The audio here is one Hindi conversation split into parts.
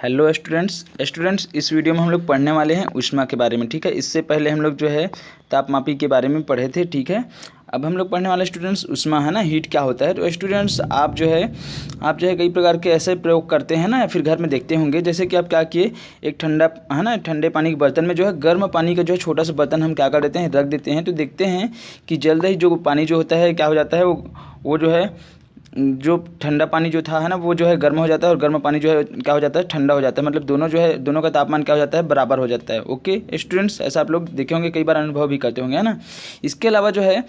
हेलो स्टूडेंट्स इस वीडियो में हम लोग पढ़ने वाले हैं ऊष्मा के बारे में। ठीक है, इससे पहले हम लोग जो है तापमापी के बारे में पढ़े थे। ठीक है, अब हम लोग पढ़ने वाले स्टूडेंट्स ऊष्मा है ना, हीट क्या होता है। तो स्टूडेंट्स आप जो है कई प्रकार के ऐसे प्रयोग करते हैं ना, या फिर घर में देखते होंगे। जैसे कि आप क्या किए, एक ठंडा है ना, ठंडे पानी के बर्तन में जो है गर्म पानी का जो है छोटा सा बर्तन हम क्या कर देते हैं, रख देते हैं। तो देखते हैं कि जल्द ही जो पानी जो होता है क्या हो जाता है, वो जो है जो ठंडा पानी जो था है ना, वो जो है गर्म हो जाता है, और गर्म पानी जो है क्या हो जाता है, ठंडा हो जाता है। मतलब दोनों का तापमान क्या हो जाता है, बराबर हो जाता है। ओके स्टूडेंट्स, ऐसा आप लोग देखे होंगे, कई बार अनुभव भी करते होंगे, है ना। इसके अलावा जो है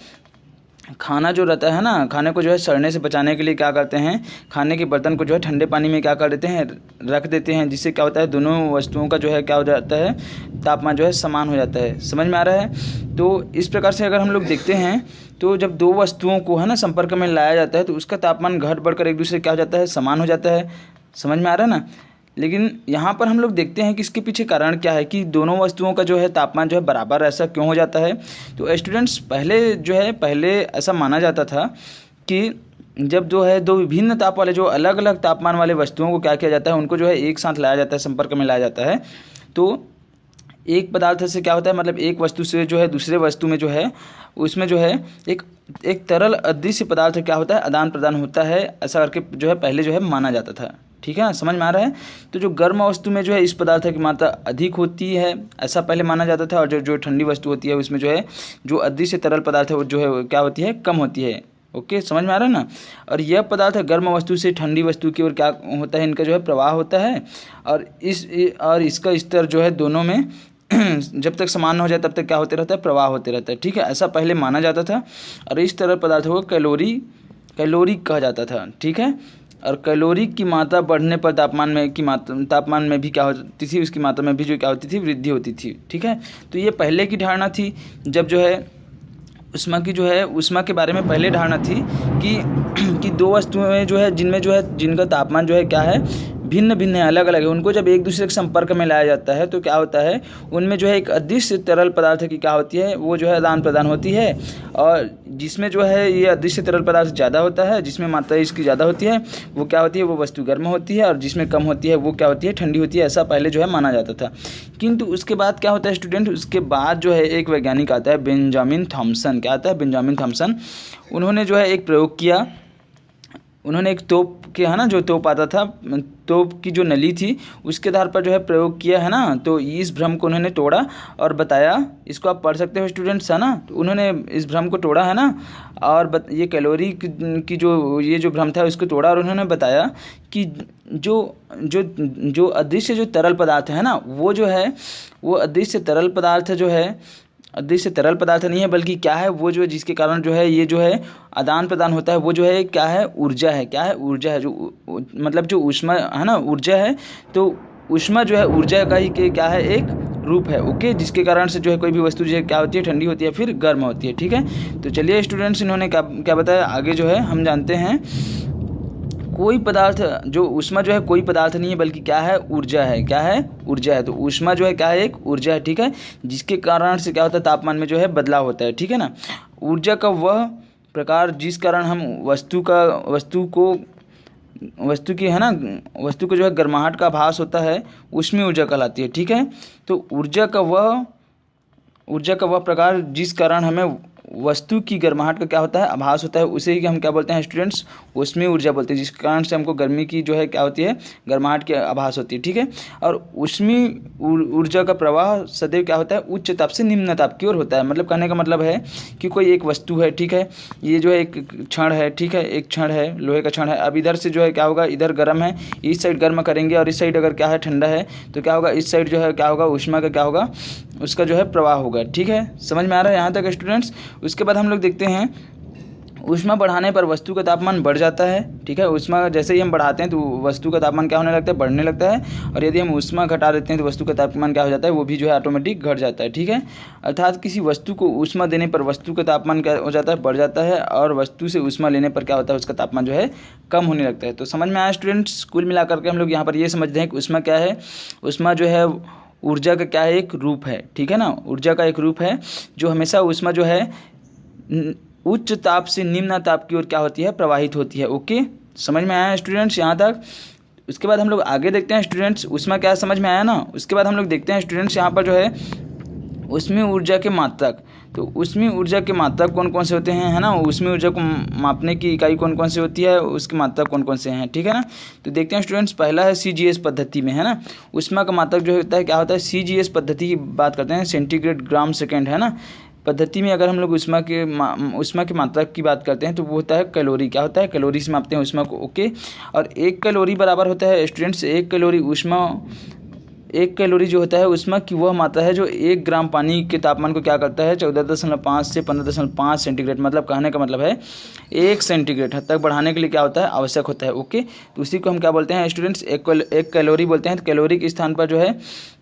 खाना जो रहता है ना, खाने को जो है सड़ने से बचाने के लिए क्या करते हैं, खाने के बर्तन को जो है ठंडे पानी में क्या कर देते हैं, रख देते हैं। जिससे क्या होता है, दोनों वस्तुओं का जो है क्या हो जाता है, तापमान जो है समान हो जाता है। समझ में आ रहा है। तो इस प्रकार से अगर हम लोग देखते हैं तो जब दो वस्तुओं को है ना संपर्क में लाया जाता है तो उसका तापमान घट बढ़कर एक दूसरे क्या हो जाता है, समान हो जाता है। समझ में आ रहा है ना। लेकिन यहाँ पर हम लोग देखते हैं कि इसके पीछे कारण क्या है, कि दोनों वस्तुओं का जो है तापमान जो है बराबर ऐसा क्यों हो जाता है। तो स्टूडेंट्स पहले ऐसा माना जाता था कि जब जो है दो विभिन्न ताप वाले जो अलग अलग तापमान वाले वस्तुओं को क्या किया जाता है, उनको जो है एक साथ लाया जाता है, संपर्क में लाया जाता है। तो एक पदार्थ से क्या होता है, मतलब एक वस्तु से जो है दूसरे वस्तु में जो है उसमें जो है एक तरल अदृश्य पदार्थ क्या होता है, आदान प्रदान होता है। ऐसा करके जो है पहले जो है माना जाता था। ठीक है ना, समझ में आ रहा है। तो जो गर्म वस्तु में जो है इस पदार्थ की मात्रा अधिक होती है, ऐसा पहले माना जाता था। और जो ठंडी वस्तु होती है उसमें जो है जो अदृश्य तरल पदार्थ है वो जो है क्या होती है, कम होती है। ओके, समझ में आ रहा है ना। और यह पदार्थ गर्म वस्तु से ठंडी वस्तु की ओर क्या होता है, इनका जो है प्रवाह होता है। और इसका स्तर जो है दोनों में जब तक समान हो जाए तब तक क्या होते रहता है, प्रवाह होते रहता है। ठीक है, ऐसा पहले माना जाता था। और इस तरल पदार्थ को कैलोरी कहा जाता था। ठीक है, और कैलोरी की मात्रा बढ़ने पर तापमान में भी क्या होती थी, उसकी मात्रा में भी जो क्या होती थी, वृद्धि होती थी। ठीक है, तो ये पहले की धारणा थी। जब जो है ऊष्मा के बारे में पहले धारणा थी कि दो वस्तुएं जो है जिनका तापमान जो है क्या है, भिन्न भिन्न है, अलग अलग है। उनको जब एक दूसरे के संपर्क में लाया जाता है तो क्या होता है, उनमें जो है एक अदृश्य तरल पदार्थ की क्या होती है, वो जो है आदान प्रदान होती है। और जिसमें जो है ये अदृश्य तरल पदार्थ ज़्यादा होता है, जिसमें मात्रा इसकी ज़्यादा होती है, वो क्या होती है, वो वस्तु गर्म होती है। और जिसमें कम होती है वो क्या होती है, ठंडी होती है। ऐसा पहले जो है माना जाता था। किंतु उसके बाद क्या होता है स्टूडेंट, उसके बाद जो है एक वैज्ञानिक आता है, बेंजामिन थॉमसन। क्या आता है, बेंजामिन थॉमसन। उन्होंने जो है एक प्रयोग किया। उन्होंने एक तोप के है ना, जो तोप आता था, तोप की जो नली थी उसके आधार पर जो है प्रयोग किया है ना। तो इस भ्रम को उन्होंने तोड़ा और बताया। इसको आप पढ़ सकते हो स्टूडेंट्स, है ना। तो उन्होंने इस भ्रम को तोड़ा है ना, और ये कैलोरी की जो भ्रम था उसको तोड़ा। और उन्होंने बताया कि जो अदृश्य जो तरल पदार्थ है ना, वो जो है वो अदृश्य तरल पदार्थ जो है, अदृश्य तरल पदार्थ नहीं है, बल्कि क्या है, वो जो जिसके कारण जो है ये जो है आदान प्रदान होता है, वो जो है क्या है, ऊर्जा है। क्या है, ऊर्जा है। जो मतलब जो ऊष्मा है ना, ऊर्जा है। तो ऊष्मा जो है ऊर्जा का ही क्या है, एक रूप है। ओके, जिसके कारण से जो है कोई भी वस्तु जो है क्या होती है, ठंडी होती है, फिर गर्म होती है। ठीक है, तो चलिए स्टूडेंट्स, इन्होंने क्या बताया आगे जो है हम जानते हैं। कोई पदार्थ जो ऊष्मा जो है कोई पदार्थ नहीं है, बल्कि क्या है, ऊर्जा है। क्या है, ऊर्जा है। तो ऊष्मा जो है क्या है, एक ऊर्जा है। ठीक है, जिसके कारण से क्या होता है, तापमान में जो है बदलाव होता है। ठीक है ना। ऊर्जा का वह प्रकार जिस कारण हम वस्तु की है ना, वस्तु को जो है गर्माहट का आभास होता है, उसमें ऊर्जा कहलाती है। ठीक है, तो ऊर्जा का वह प्रकार जिस कारण हमें वस्तु की गर्माहट का क्या होता है, आभास होता है, उसे ही हम क्या बोलते हैं स्टूडेंट्स, ऊष्मीय ऊर्जा बोलते हैं। जिस कारण से हमको गर्मी की जो है क्या होती है, गर्माहट की आभास होती है। ठीक है, और ऊष्मीय ऊर्जा का प्रवाह सदैव क्या होता है, उच्च ताप से निम्न ताप की ओर होता है। मतलब कहने का मतलब है कि कोई एक वस्तु है, ठीक है, ये जो है एक क्षण है, ठीक है, एक क्षण है, लोहे का क्षण है। अब इधर से जो है क्या होगा, इधर गर्म है, इस साइड गर्म करेंगे, और इस साइड अगर क्या है, ठंडा है, तो क्या होगा, इस साइड जो है क्या होगा, ऊष्मा का क्या होगा, उसका जो है प्रवाह होगा। ठीक है, समझ में आ रहा है यहाँ तक स्टूडेंट्स। उसके बाद हम लोग देखते हैं, ऊष्मा बढ़ाने पर वस्तु का तापमान बढ़ जाता है। ठीक है, ऊष्मा जैसे ही हम बढ़ाते हैं तो वस्तु का तापमान क्या होने लगता है, बढ़ने लगता है। और यदि हम ऊष्मा घटा देते हैं तो वस्तु का तापमान क्या हो जाता है, वो भी जो है ऑटोमेटिक घट जाता है। ठीक है, अर्थात किसी वस्तु को ऊष्मा देने पर वस्तु का तापमान क्या हो जाता है, बढ़ जाता है। और वस्तु से ऊष्मा लेने पर क्या होता है, उसका तापमान जो है कम होने लगता है। तो समझ में आया स्टूडेंट्स। कुल मिलाकर के हम लोग यहाँ पर ये समझते हैं कि ऊष्मा क्या है, ऊष्मा जो है ऊर्जा का क्या है, एक रूप है। ठीक है ना, ऊर्जा का एक रूप है जो हमेशा ऊष्मा जो है उच्च ताप से निम्न ताप की ओर क्या होती है, प्रवाहित होती है। ओके, समझ में आया स्टूडेंट्स यहाँ तक। उसके बाद हम लोग आगे देखते हैं स्टूडेंट्स, ऊष्मा क्या समझ में आया ना। उसके बाद हम लोग देखते हैं स्टूडेंट्स यहाँ पर जो है ऊष्मीय ऊर्जा के मात्रक। तो ऊष्मीय ऊर्जा के मात्रक कौन कौन से होते हैं, है ना। ऊष्मीय ऊर्जा को मापने की इकाई कौन कौन सी होती है, उसके मात्रक कौन कौन से हैं, ठीक है ना। तो देखते हैं स्टूडेंट्स, पहला है CGS पद्धति में, है ना। ऊष्मा का मात्रक जो होता है क्या होता है, CGS पद्धति की बात करते हैं, सेंटीग्रेड ग्राम सेकेंड, है ना। पद्धति में अगर हम लोग ऊष्मा के मात्रक की बात करते हैं तो वो होता है कैलोरी। क्या होता है, कैलोरी से मापते हैं ऊष्मा को, ओके। और 1 कैलोरी बराबर होता है स्टूडेंट्स, 1 कैलोरी जो होता है ऊष्मा की वह मात्रा है जो 1 ग्राम पानी के तापमान को क्या करता है, 14.5 से 15.5 सेंटीग्रेड, मतलब कहने का मतलब है 1 सेंटीग्रेड हद तक बढ़ाने के लिए क्या होता है, आवश्यक होता है, ओके। तो उसी को हम क्या बोलते हैं स्टूडेंट्स, एक कैलोरी बोलते हैं। तो कैलोरी के स्थान पर जो है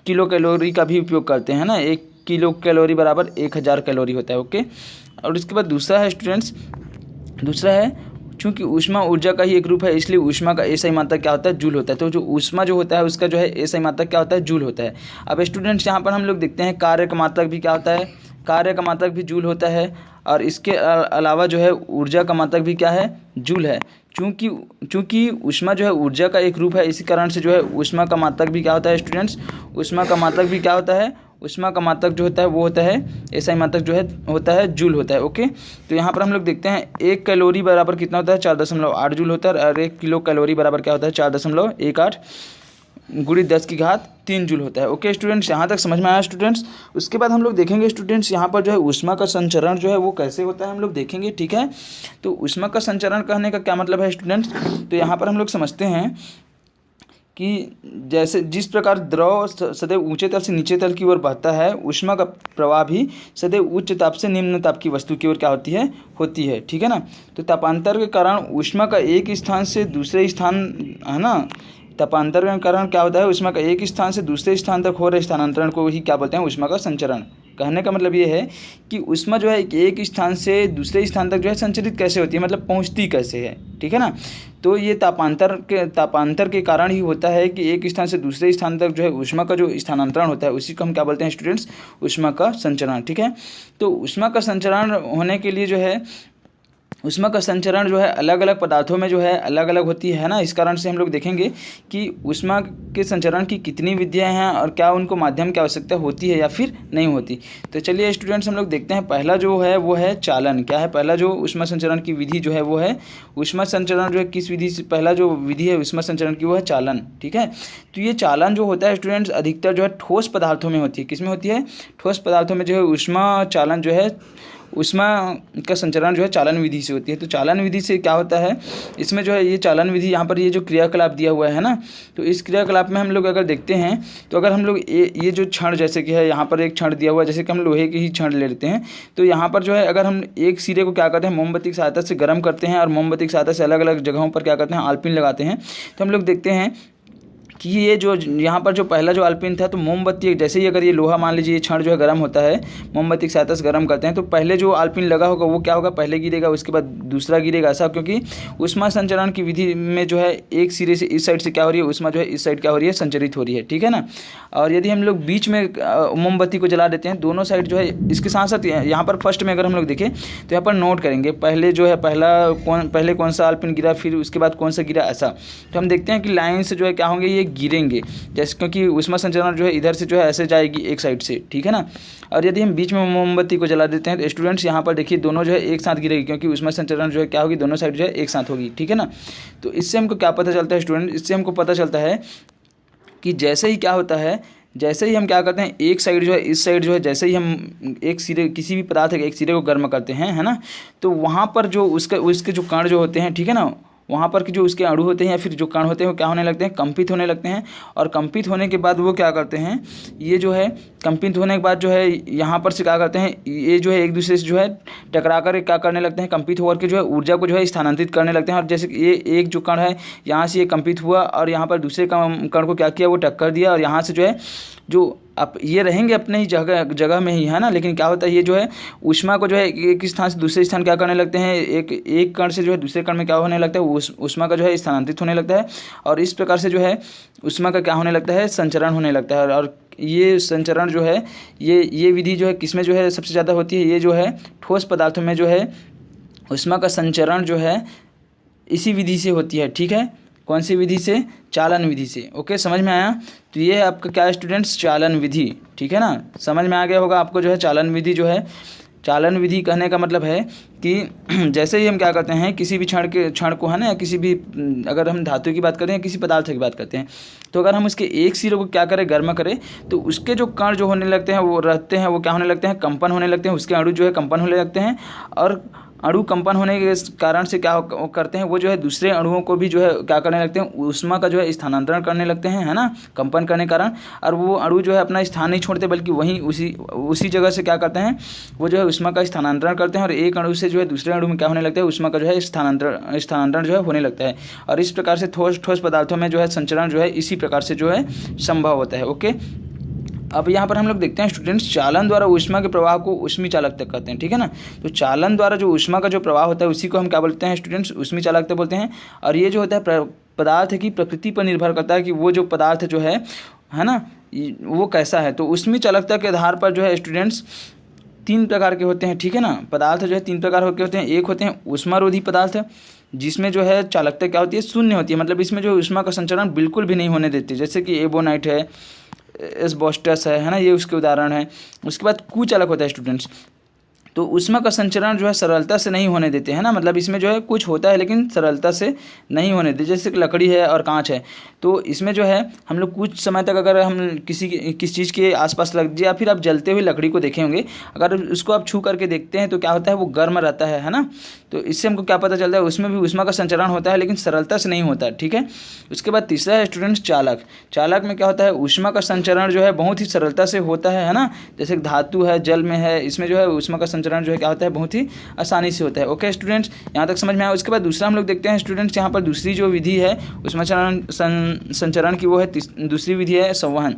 किलो कैलोरी का भी उपयोग करते हैं ना। 1 किलो कैलोरी बराबर 1000 कैलोरी होता है, ओके। और उसके बाद दूसरा है चूँकि ऊष्मा ऊर्जा का ही एक रूप है, इसलिए ऊष्मा का एसआई मात्रक क्या होता है, जूल होता है। तो जो ऊष्मा जो होता है उसका जो है एसआई मात्रक क्या होता है, जूल होता है। अब स्टूडेंट्स यहाँ पर हम लोग देखते हैं कार्य का मात्रक भी क्या होता है, कार्य का मात्रक भी जूल होता है। और इसके अलावा जो है ऊर्जा का मात्रक भी क्या है, जूल है। चूँकि ऊष्मा जो है ऊर्जा का एक रूप है, इसी कारण से जो है ऊष्मा का मात्रक भी क्या होता है स्टूडेंट्स, ऊष्मा का मात्रक भी क्या होता है, ऊष्मा का मात्रक जो होता है वो होता है एसआई मात्रक जो है होता है जूल होता है, ओके। तो यहाँ पर हम लोग देखते हैं 1 कैलोरी बराबर कितना होता है, 4.8 जूल होता है। और 1 किलो कैलोरी बराबर क्या होता है, 4.18 गुणित 10⁻³ जूल होता है, ओके स्टूडेंट्स। यहाँ तक समझ में आया स्टूडेंट्स। उसके बाद हम लोग देखेंगे स्टूडेंट्स यहाँ पर जो है ऊष्मा का संचरण जो है वो कैसे होता है हम लोग देखेंगे, ठीक है। तो ऊष्मा का संचरण कहने का क्या मतलब है स्टूडेंट्स, तो यहाँ पर हम लोग समझते हैं कि जैसे जिस प्रकार द्रव सदैव ऊंचे तल से नीचे तल की ओर बहता है, ऊष्मा का प्रवाह भी सदैव उच्च ताप से निम्न ताप की वस्तु की ओर क्या होती है, ठीक है ना। तो तापांतर के कारण ऊष्मा का एक स्थान से दूसरे स्थान, है ना, तापांतर के कारण क्या होता है, ऊष्मा का एक स्थान से दूसरे स्थान तक हो रहे स्थानांतरण को ही क्या बोलते हैं, ऊष्मा का संचरण। कहने का मतलब ये है कि ऊष्मा जो है एक स्थान से दूसरे स्थान तक जो है संचरित कैसे होती है, मतलब पहुंचती कैसे है, ठीक है ना। तो ये तापांतर के कारण ही होता है कि एक स्थान से दूसरे स्थान तक जो है ऊष्मा का जो स्थानांतरण होता है उसी को हम क्या बोलते हैं स्टूडेंट्स, ऊष्मा का संचरण, ठीक है। तो ऊष्मा का संचरण होने के लिए जो है ऊष्मा का संचरण जो है अलग अलग पदार्थों में जो है अलग अलग होती है ना। इस कारण से हम लोग देखेंगे कि ऊष्मा के संचरण की कितनी विधियां हैं और क्या उनको माध्यम की आवश्यकता होती है या फिर नहीं होती। तो चलिए स्टूडेंट्स हम लोग देखते हैं, पहला जो है वो है चालन। क्या है पहला जो ऊष्मा संचरण की विधि जो है वो है ऊष्मा संचरण जो है किस विधि से, पहला जो विधि है ऊष्मा संचरण की वो है चालन, ठीक है। तो ये चालन जो होता है स्टूडेंट्स अधिकतर जो है ठोस पदार्थों में होती है। किस में होती है, ठोस पदार्थों में जो है ऊष्मा चालन जो है ऊष्मा का संचरण जो है चालन विधि से होती है। तो चालन विधि से क्या होता है, इसमें जो है ये चालन विधि यहाँ पर ये जो क्रियाकलाप दिया हुआ है ना, तो इस क्रियाकलाप में हम लोग अगर देखते हैं तो अगर हम लोग ये जो क्षण जैसे कि है यहाँ पर एक क्षण दिया हुआ है, जैसे कि हम लोहे के ही क्षण ले लेते हैं, तो यहाँ पर जो है अगर हम एक सिरे को क्या करते हैं मोमबत्ती की सहायता से गर्म करते हैं और मोमबत्ती की सहायता से अलग अलग जगहों पर क्या करते हैं आलपिन लगाते हैं, तो हम लोग देखते हैं कि ये जो यहाँ पर जो पहला जो आलपिन था, तो मोमबत्ती जैसे ही अगर ये लोहा मान लीजिए ये क्षण जो है गर्म होता है, मोमबत्ती की सहायता से गर्म करते हैं, तो पहले जो आलपिन लगा होगा वो क्या होगा, पहले गिरेगा, उसके बाद दूसरा गिरेगा, ऐसा क्योंकि ऊष्मा संचरण की विधि में जो है एक सिरे से इस साइड से क्या हो रही है, ऊष्मा जो है इस साइड क्या हो रही है, संचरित हो रही है, ठीक है ना। और यदि हम लोग बीच में मोमबत्ती को जला देते हैं, दोनों साइड जो है इसके साथ साथ यहाँ पर फर्स्ट में अगर हम लोग देखें तो यहाँ पर नोट करेंगे पहले जो है पहले कौन सा आलपिन गिरा, फिर उसके बाद कौन सा गिरा, ऐसा। तो हम देखते हैं कि लाइन से जो है क्या होंगे, ये गिरेंगे, जैसे क्योंकि ऊष्मा संचरण जो है इधर से जो है ऐसे जाएगी एक साइड से, ठीक है ना। और यदि हम बीच में मोमबत्ती को जला देते हैं तो स्टूडेंट्स यहाँ पर देखिए दोनों जो है एक साथ गिरेगी, क्योंकि ऊष्मा संचरण जो है क्या होगी, दोनों साइड जो है एक साथ होगी, ठीक है ना। तो इससे हमको क्या पता चलता है स्टूडेंट, इससे हमको पता चलता है कि जैसे ही क्या होता है, जैसे ही हम क्या करते हैं एक साइड जो है इस साइड जो है, जैसे ही हम एक सिरे किसी भी पदार्थ के एक सिरे को गर्म करते हैं, है ना, तो वहाँ पर जो उसके जो कण जो होते हैं, ठीक है ना, वहाँ पर कि जो उसके अणु होते हैं या फिर जो कण होते हैं वो क्या होने लगते हैं, कंपित होने लगते हैं। और कंपित होने के बाद वो क्या करते हैं, ये जो है कंपित होने के बाद जो है यहाँ पर से क्या करते हैं, ये जो है एक दूसरे से जो है टकरा कर क्या करने लगते हैं, कंपित होकर के जो है ऊर्जा को जो है स्थानांतरित करने लगते हैं। और जैसे ये एक जो कण है यहाँ से ये कंपित हुआ और यहाँ पर दूसरे कण को क्या किया, वो टक्कर दिया, और यहाँ से जो है जो अब ये रहेंगे अपने ही जगह में ही, है ना, लेकिन क्या होता है ये जो है ऊष्मा को जो है एक स्थान से दूसरे स्थान क्या करने लगते हैं, एक कण से जो है दूसरे कण में क्या होने लगता है, ऊष्मा का जो है स्थानांतरित होने लगता है। और इस प्रकार से जो है ऊष्मा का क्या होने लगता है, संचरण होने लगता है। और ये संचरण जो है ये विधि जो है किसमें जो है सबसे ज़्यादा होती है, ये जो है ठोस पदार्थों में जो है ऊष्मा का संचरण जो है इसी विधि से होती है, ठीक है। कौन सी विधि से? चालन विधि से। ओके, समझ में आया? तो ये है आपका क्या है स्टूडेंट्स? चालन विधि। ठीक है ना, समझ में आ गया होगा आपको जो है चालन विधि जो है। चालन विधि कहने का मतलब है कि जैसे ही हम क्या करते हैं किसी भी क्षण को है ना, या किसी भी अगर हम धातु की बात करते हैं, किसी पदार्थ की बात करते हैं, तो अगर हम उसके एक सिरे को क्या करें? गर्म करें, तो उसके जो कण जो होने लगते हैं वो रहते हैं, वो क्या होने लगते हैं? कंपन होने लगते हैं। उसके अणु जो है कंपन होने लगते हैं, और अणु कंपन होने के कारण से क्या करते हैं? वो जो है दूसरे अणुओं को भी जो है क्या करने लगते हैं? ऊष्मा का जो है स्थानांतरण करने लगते हैं, है ना, कंपन करने के कारण। और वो अणु जो है अपना स्थान नहीं छोड़ते, बल्कि वहीं उसी जगह से क्या करते हैं? वो जो है ऊष्मा का स्थानांतरण करते हैं, और एक अणु से जो है दूसरे अणु में क्या होने लगता है? ऊष्मा का जो है स्थानांतरण जो है होने लगता है। और इस प्रकार से ठोस पदार्थों में जो है संचरण जो है इसी प्रकार से जो है संभव होता है। ओके, अब यहाँ पर हम लोग देखते हैं स्टूडेंट्स, चालन द्वारा ऊष्मा के प्रवाह को ऊष्मी चालकता कहते हैं। ठीक है ना, तो चालन द्वारा जो ऊष्मा का जो प्रवाह होता है उसी को हम क्या बोलते हैं स्टूडेंट्स? ऊष्मी चालकता बोलते हैं। और ये जो होता है पदार्थ की प्रकृति पर निर्भर करता है कि वो जो पदार्थ जो है ना, वो कैसा है। तो ऊष्मी चालकता के आधार पर जो है स्टूडेंट्स 3 प्रकार के होते हैं। ठीक है ना, पदार्थ जो है 3 प्रकार के होते हैं। एक होते हैं ऊष्मारोधी पदार्थ, जिसमें जो है चालकता क्या होती है? शून्य होती है, मतलब इसमें जो ऊष्मा का संचरण बिल्कुल भी नहीं होने देती, जैसे कि एबोनाइट है, एस्बेस्टस है ना, ये उसके उदाहरण है। उसके बाद कुचालक होता है स्टूडेंट्स, तो ऊष्मा का संचरण जो है सरलता से नहीं होने देते हैं ना, मतलब इसमें जो है कुछ होता है लेकिन सरलता से नहीं होने देते, जैसे कि लकड़ी है और कांच है। तो इसमें जो है हम लोग कुछ समय तक अगर हम किसी चीज़ के आसपास लग जाए, या फिर आप जलते हुए लकड़ी को देखे होंगे, अगर उसको आप छू करके देखते हैं तो क्या होता है? वो गर्म रहता है ना। तो इससे हमको क्या पता चलता है? उसमें भी ऊष्मा का संचरण होता है लेकिन सरलता से नहीं होता है। ठीक है, उसके बाद तीसरा है स्टूडेंट्स चालक। चालक में क्या होता है? ऊष्मा का संचरण जो है बहुत ही सरलता से होता है ना, जैसे धातु है, जल में है, इसमें जो है ऊष्मा का संचरण जो है क्या होता है? बहुत ही आसानी से होता है। ओके स्टूडेंट्स, यहाँ तक समझ में आया? उसके बाद दूसरा हम लोग देखते हैं स्टूडेंट्स, यहाँ पर दूसरी जो विधि है ऊष्मा संचरण की, वो है दूसरी विधि है संवहन।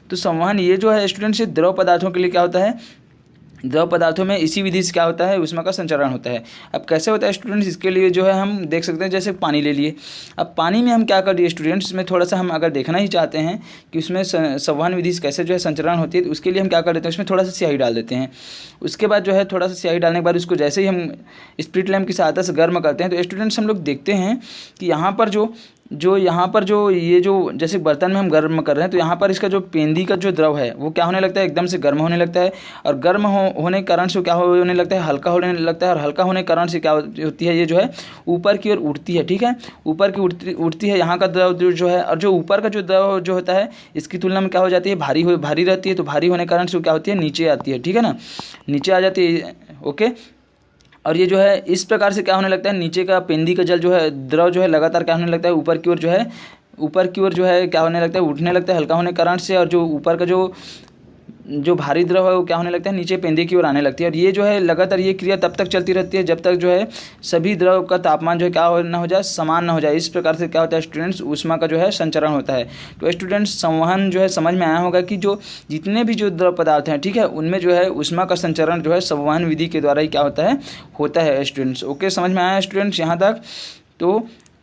तो संवहन ये जो है स्टूडेंट्स, ये द्रव पदार्थों के लिए क्या होता है? द्रव पदार्थों में इसी विधि से क्या होता है? ऊष्मा का संचरण होता है। अब कैसे होता है स्टूडेंट्स? इसके लिए जो है हम देख सकते हैं, जैसे पानी ले लिए। अब पानी में हम क्या कर दिए स्टूडेंट्स, इसमें थोड़ा सा हम अगर देखना ही चाहते हैं कि उसमें संवहन विधि से कैसे जो है संचरण होती है, तो उसके लिए हम क्या कर देते हैं? उसमें थोड़ा सा स्याही डाल देते हैं। उसके बाद जो है थोड़ा सा स्याही डालने के बाद उसको जैसे ही हम स्प्रिट लैंप की सहायता से गर्म करते हैं, तो स्टूडेंट्स हम लोग देखते हैं कि यहाँ पर ये जो जैसे बर्तन में हम गर्म कर रहे हैं, तो यहाँ पर इसका जो पेंदी का जो द्रव है वो क्या होने लगता है? एकदम से गर्म होने लगता है। और गर्म होने के कारण से क्या होने लगता है? हल्का होने लगता है। और हल्का होने के कारण से क्या होती है? ये जो है ऊपर की ओर उठती है। ठीक है, ऊपर की उठती है यहाँ का द्रव जो है। और जो ऊपर का जो द्रव जो होता है इसकी तुलना में क्या हो जाती है? भारी रहती है। तो भारी होने के कारण से क्या होती है? नीचे आती है। ठीक है ना, नीचे आ जाती है। ओके, और ये जो है इस प्रकार से क्या होने लगता है? नीचे का पेंदी का जल जो है, द्रव जो है लगातार क्या होने लगता है? ऊपर की ओर जो है क्या होने लगता है? उठने लगता है हल्का होने के कारण से। और जो ऊपर का जो भारी द्रव है वो क्या होने लगता है? नीचे पेंदी की ओर आने लगती है। और ये जो है लगातार ये क्रिया तब तक चलती रहती है जब तक जो है सभी द्रव का तापमान जो है क्या ना हो जाए? समान ना हो जाए। इस प्रकार से क्या होता है स्टूडेंट्स? ऊष्मा का जो है संचरण होता है। तो स्टूडेंट्स संवहन जो है समझ में आया होगा कि जो जितने भी जो द्रव पदार्थ हैं, ठीक है, उनमें जो है ऊष्मा का संचरण जो है संवहन विधि के द्वारा ही क्या होता है स्टूडेंट्स। ओके, समझ में आया स्टूडेंट्स यहाँ तक?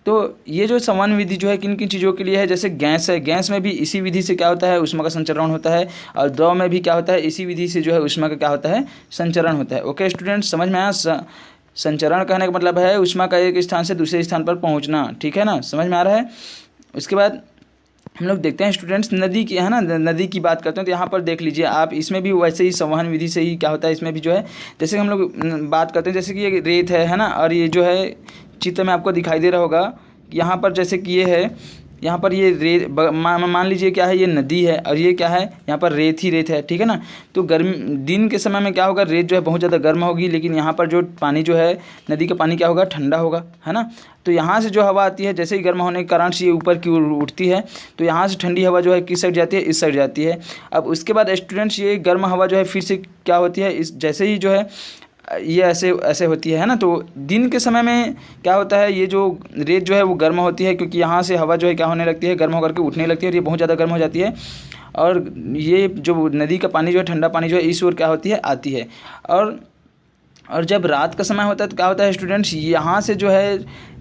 तो ये जो संवहन विधि जो है किन किन चीज़ों के लिए है? जैसे गैस है, गैस में भी इसी विधि से क्या होता है? ऊष्मा का संचरण होता है। और द्रव में भी क्या होता है? इसी विधि से जो है ऊष्मा का क्या होता है? संचरण होता है। ओके स्टूडेंट्स, समझ में आया? संचरण कहने का मतलब है ऊष्मा का एक स्थान से दूसरे स्थान पर पहुंचना। ठीक है ना, समझ में आ रहा है? उसके बाद हम लोग देखते हैं स्टूडेंट्स नदी की, है ना, नदी की बात करते हैं। तो यहाँ पर देख लीजिए आप, इसमें भी वैसे ही संवहन विधि से ही क्या होता है? इसमें भी जो है जैसे हम लोग बात करते हैं, जैसे कि ये रेत है ना, और ये जो है चित्र में आपको दिखाई दे रहा होगा, यहाँ पर जैसे कि ये है, यहाँ पर ये रेत मान लीजिए क्या है? ये नदी है, और ये क्या है? यहाँ पर रेत ही रेत है। ठीक है ना, तो दिन के समय में क्या होगा? रेत जो है बहुत ज़्यादा गर्म होगी, लेकिन यहाँ पर जो पानी जो है नदी का पानी क्या होगा? ठंडा होगा, है ना। तो यहाँ से जो हवा आती है, जैसे ही गर्म होने के कारण से ये ऊपर की ओर उठती है, तो यहाँ से ठंडी हवा जो है किस साइड जाती है? इस साइड जाती है। अब उसके बाद स्टूडेंट्स ये गर्म हवा जो है फिर से क्या होती है? जैसे ही जो है ये ऐसे होती है ना। तो दिन के समय में क्या होता है? ये जो रेत जो है वो गर्म होती है, क्योंकि यहाँ से हवा जो है क्या होने लगती है? गर्म होकर के उठने लगती है, और ये बहुत ज़्यादा गर्म हो जाती है। और ये जो नदी का पानी जो है, ठंडा पानी जो है, इस ओर क्या होती है? आती है। और जब रात का समय होता है तो क्या होता है स्टूडेंट्स? यहाँ से जो है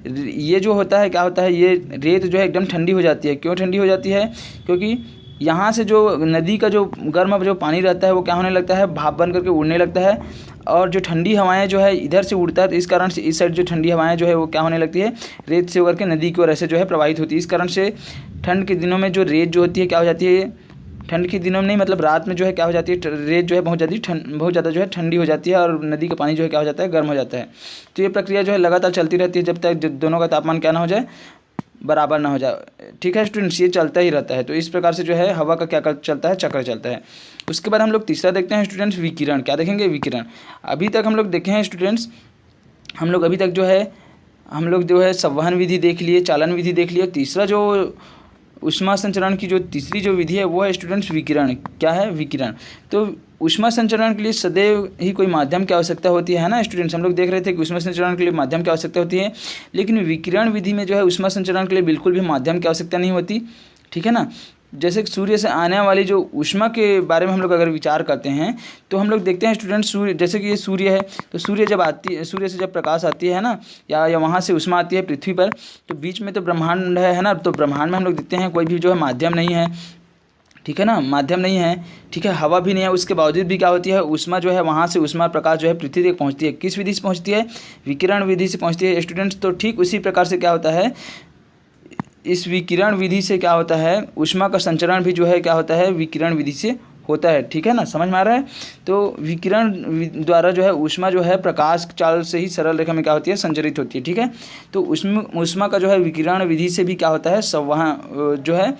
ये जो होता है क्या होता है? ये रेत जो है एकदम ठंडी हो जाती है। क्यों ठंडी हो जाती है? क्योंकि यहाँ से जो नदी का जो गर्म जो पानी रहता है वो क्या होने लगता है, भाप बन करके उड़ने लगता है, और जो ठंडी हवाएं जो है इधर से उड़ता है, तो इस कारण से इस साइड जो ठंडी हवाएं जो है वो क्या होने लगती है, रेत से होकर के नदी की ओर ऐसे जो है प्रवाहित होती है। इस कारण से ठंड के दिनों में जो रेत जो होती है क्या हो जाती है, ठंड के दिनों में नहीं मतलब रात में जो है क्या हो जाती है, रेत जो है बहुत ज़्यादा जो है ठंडी हो जाती है, और नदी का पानी जो है क्या हो जाता है, गर्म हो जाता है। तो ये प्रक्रिया जो है लगातार चलती रहती है जब तक दोनों का तापमान क्या ना हो जाए, बराबर ना हो जाए। ठीक है स्टूडेंट्स, ये चलता ही रहता है। तो इस प्रकार से जो है हवा का क्या चलता है, चक्र चलता है। उसके बाद हम लोग तीसरा देखते हैं स्टूडेंट्स, विकिरण। क्या देखेंगे, विकिरण। अभी तक हम लोग देखे हैं स्टूडेंट्स, हम लोग अभी तक जो है संवहन विधि देख लिए, चालन विधि देख लिए। तीसरा जो ऊष्मा संचरण की जो तीसरी जो विधि है वो है स्टूडेंट्स विकिरण। क्या है, विकिरण। तो ऊष्मा संचरण के लिए सदैव ही कोई माध्यम की आवश्यकता होती है ना स्टूडेंट्स। हम लोग देख रहे थे कि ऊष्मा संचरण के लिए माध्यम की आवश्यकता होती है, लेकिन विकिरण विधि में जो है ऊष्मा संचरण के लिए बिल्कुल भी माध्यम की आवश्यकता नहीं होती। ठीक है ना। जैसे सूर्य से आने वाली जो ऊष्मा के बारे में हम लोग अगर विचार करते हैं तो हम लोग देखते हैं स्टूडेंट्स, सूर्य जैसे कि ये सूर्य है, तो सूर्य जब आती है, सूर्य से जब प्रकाश आती है ना, या वहाँ से ऊष्मा आती है पृथ्वी पर, तो बीच में तो ब्रह्मांड है ना। तो ब्रह्मांड में हम लोग देखते हैं कोई भी जो है माध्यम नहीं है। ठीक है ना, माध्यम नहीं है। ठीक है, हवा भी नहीं है। उसके बावजूद भी क्या होती है, ऊष्मा जो है वहाँ से ऊष्मा प्रकाश जो है पृथ्वी तक पहुँचती है। किस विधि से पहुँचती है, विकिरण विधि से पहुँचती है स्टूडेंट्स। तो ठीक उसी प्रकार से क्या होता है, इस विकिरण विधि से क्या होता है, ऊष्मा का संचरण भी जो है क्या होता है, विकिरण विधि से होता है। ठीक है ना, समझ में आ रहा है। तो विकिरण द्वारा जो है ऊष्मा जो है प्रकाश चाल से ही सरल रेखा में क्या होती है, संचरित होती है। ठीक है, तो ऊष्मा का जो है विकिरण विधि से भी क्या होता है, संवहन जो है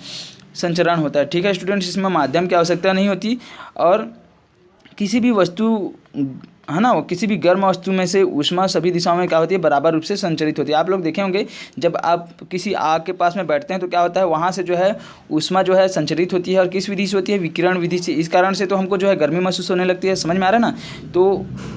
संचरण होता है। ठीक है स्टूडेंट्स, इसमें माध्यम की आवश्यकता नहीं होती, और किसी भी वस्तु है ना, वो किसी भी गर्म वस्तु में से ऊष्मा सभी दिशाओं में क्या होती है, बराबर रूप से संचरित होती है। आप लोग देखे होंगे जब आप किसी आग के पास में बैठते हैं तो क्या होता है, वहाँ से जो है ऊष्मा जो है संचरित होती है, और किस विधि से होती है, विकिरण विधि से। इस कारण से तो हमको जो है गर्मी महसूस होने लगती है। समझ में आ रहा है ना।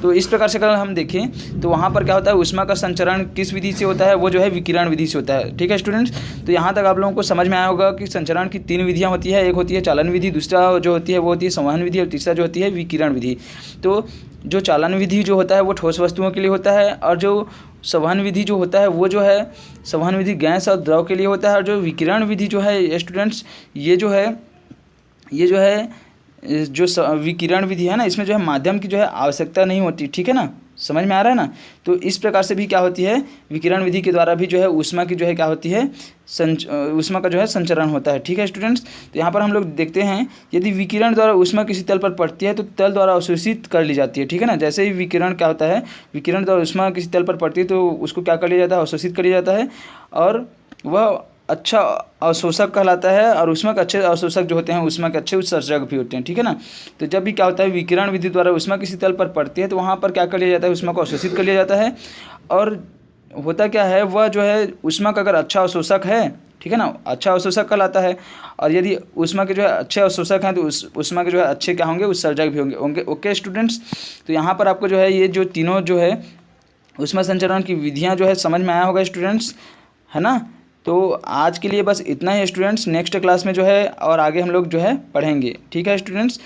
तो इस प्रकार से अगर हम देखें तो वहाँ पर क्या होता है, ऊष्मा का संचरण किस विधि से होता है, वो जो है विकिरण विधि से होता है। ठीक है स्टूडेंट्स, तो यहाँ तक आप लोगों को समझ में आया होगा कि संचरण की 3 विधियाँ होती है। एक होती है चालन विधि, दूसरा जो होती है वो होती है संवहन विधि, और तीसरा जो होती है विकिरण विधि। तो जो चालन विधि जो होता है वो ठोस वस्तुओं के लिए होता है, और जो संवहन विधि जो होता है वो जो है संवहन विधि गैस और द्रव के लिए होता है। और जो विकिरण विधि जो है स्टूडेंट्स, ये जो है जो विकिरण विधि है ना, इसमें जो है माध्यम की जो है आवश्यकता नहीं होती। ठीक है ना, समझ में आ रहा है ना। तो इस प्रकार से भी क्या होती है, विकिरण विधि के द्वारा भी जो है ऊष्मा की जो है क्या होती है, ऊष्मा का जो है संचरण होता है। ठीक है स्टूडेंट्स, तो यहाँ पर हम लोग देखते हैं यदि विकिरण द्वारा ऊष्मा किसी तल पर पड़ती है तो तल द्वारा अवशोषित कर ली जाती है। ठीक है ना, जैसे ही विकिरण क्या होता है, विकिरण द्वारा ऊष्मा किसी तल पर पड़ती है तो उसको क्या कर लिया जाता है, अवशोषित कर लिया जाता है, और वह अच्छा अवशोषक कहलाता है। और ऊष्मा के अच्छे अवशोषक जो होते हैं, ऊष्मा के अच्छे उत्सर्जक भी होते हैं। ठीक है ना, तो जब भी क्या होता है, विकिरण विधि द्वारा ऊष्मा किसी तल पर पड़ती है तो वहाँ पर क्या कर लिया जाता है, ऊष्मा को अवशोषित कर लिया जाता है। और होता क्या है, वह जो है ऊष्मा का अगर अच्छा अवशोषक है, ठीक है ना, अच्छा अवशोषक कहलाता है। और यदि ऊष्मा के जो है अच्छे अवशोषक हैं तो उस ऊष्मा के जो है अच्छे क्या होंगे, उत्सर्जक भी होंगे। ओके स्टूडेंट्स, तो यहाँ पर आपको जो है ये जो तीनों जो है ऊष्मा संचरण की विधियाँ जो है समझ में आया होगा स्टूडेंट्स, है ना। तो आज के लिए बस इतना ही स्टूडेंट्स, नेक्स्ट क्लास में जो है और आगे हम लोग जो है पढ़ेंगे। ठीक है स्टूडेंट्स।